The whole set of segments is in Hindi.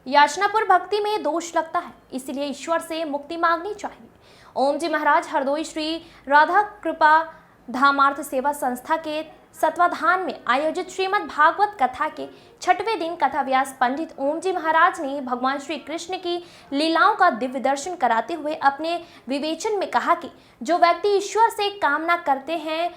याचनापुर भक्ति में दोष लगता है, इसलिए ईश्वर से मुक्ति मांगनी चाहिए। ओम जी महाराज हरदोई श्री राधा कृपा धामार्थ सेवा संस्था के सत्वाधान में आयोजित श्रीमद् भागवत कथा के 6वें दिन कथा व्यास पंडित ओम जी महाराज ने भगवान श्री कृष्ण की लीलाओं का दिव्य दर्शन कराते हुए अपने विवेचन में कहा कि जो व्यक्ति ईश्वर से कामना करते हैं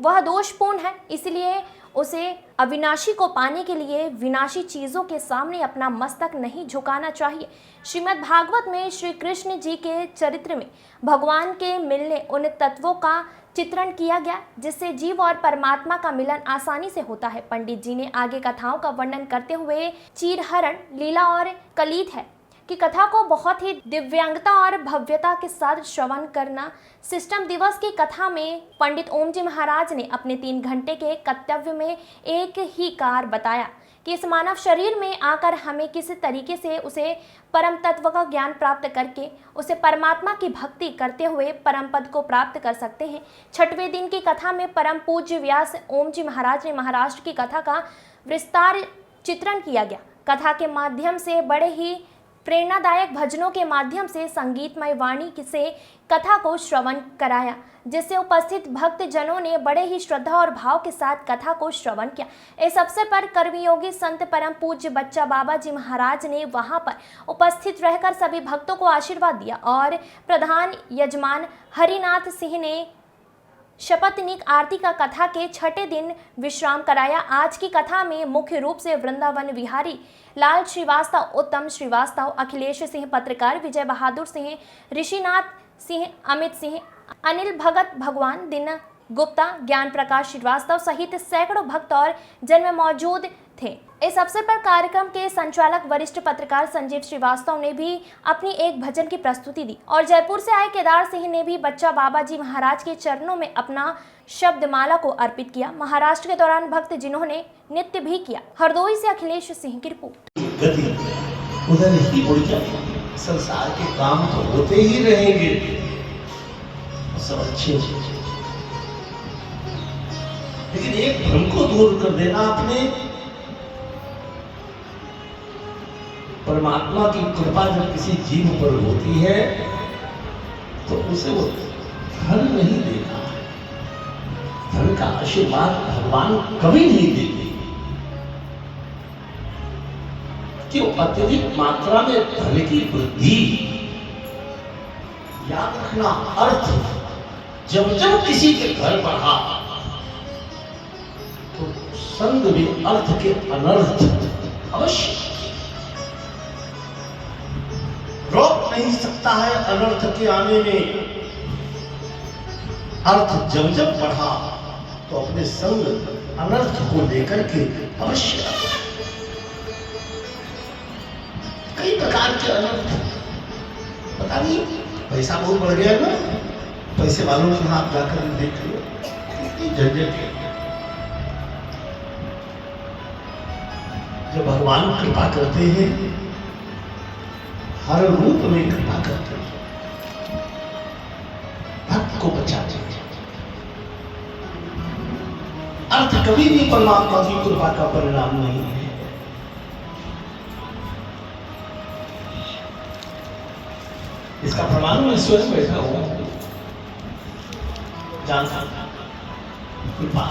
वह दोषपूर्ण है, इसलिए उसे अविनाशी को पाने के लिए विनाशी चीजों के सामने अपना मस्तक नहीं झुकाना चाहिए। श्रीमद् भागवत में श्री कृष्ण जी के चरित्र में भगवान के मिलने उन तत्वों का चित्रण किया गया जिससे जीव और परमात्मा का मिलन आसानी से होता है। पंडित जी ने आगे कथाओं का वर्णन करते हुए चीरहरण लीला और कलीत है कि कथा को बहुत ही दिव्यांगता और भव्यता के साथ श्रवण करना। सिस्टम दिवस की कथा में पंडित ओम जी महाराज ने अपने 3 घंटे के कर्तव्य में एक ही कार बताया कि इस मानव शरीर में आकर हमें किस तरीके से उसे परम तत्व का ज्ञान प्राप्त करके उसे परमात्मा की भक्ति करते हुए परम पद को प्राप्त कर सकते हैं। 6वें दिन की कथा में परम पूज्य व्यास ओम जी महाराज ने महाराष्ट्र की कथा का विस्तार चित्रण किया गया। कथा के माध्यम से बड़े ही प्रेरणादायक भजनों के माध्यम से संगीतमय वाणी से कथा को श्रवण कराया, जिससे उपस्थित भक्त जनों ने बड़े ही श्रद्धा और भाव के साथ कथा को श्रवण किया। इस अवसर पर कर्मयोगी संत परम पूज्य बच्चा बाबा जी महाराज ने वहां पर उपस्थित रहकर सभी भक्तों को आशीर्वाद दिया और प्रधान यजमान हरिनाथ सिंह ने शपथनिक आरती का कथा के 6ठे दिन विश्राम कराया। आज की कथा में मुख्य रूप से वृंदावन विहारी लाल श्रीवास्तव, उत्तम श्रीवास्तव, अखिलेश सिंह पत्रकार, विजय बहादुर सिंह, ऋषिनाथ सिंह, अमित सिंह, अनिल भगत, भगवान दिन गुप्ता, ज्ञान प्रकाश श्रीवास्तव सहित सैकड़ों भक्त और जन मौजूद थे। इस अवसर पर कार्यक्रम के संचालक वरिष्ठ पत्रकार संजीव श्रीवास्तव ने भी अपनी एक भजन की प्रस्तुति दी और जयपुर से आए केदार सिंह ने भी बच्चा बाबा जी महाराज के चरणों में अपना शब्दमाला को अर्पित किया। महाराष्ट्र के दौरान भक्त जिन्होंने नृत्य भी किया। हरदोई से अखिलेश सिंह की रिपोर्ट। उधर ही उड़ जाए, संसार के काम तो होते ही रहेंगे, सब अच्छे, लेकिन एक भ्रम को दूर कर देना आपने। परमात्मा की कृपा जब किसी जीव पर होती है तो उसे वो धन नहीं देता, धन का आशीर्वाद भगवान कभी नहीं देते। क्यों? अत्यधिक मात्रा में धन की वृद्धि, याद रखना, अर्थ जब जब किसी के घर बढ़ा तो संग भी अर्थ के अनर्थ अवश्य रोक नहीं सकता है। अनर्थ के आने में अर्थ जब जब बढ़ा तो अपने संग अनर्थ को लेकर के अवश्य कई प्रकार के अनर्थ। पता नहीं, पैसा बहुत बढ़ गया ना, पैसे वालों के हाथ जाकर देख लो, कितनी झंझट है। जब भगवान कृपा करते हैं, हर रूप में कृपा करते हैं, भक्त को बचाते हैं। अर्थ कभी भी परमात्मा की कृपा का परिणाम नहीं है। इसका प्रमाण मैं स्वयं बैठा हुआ जानता कृपा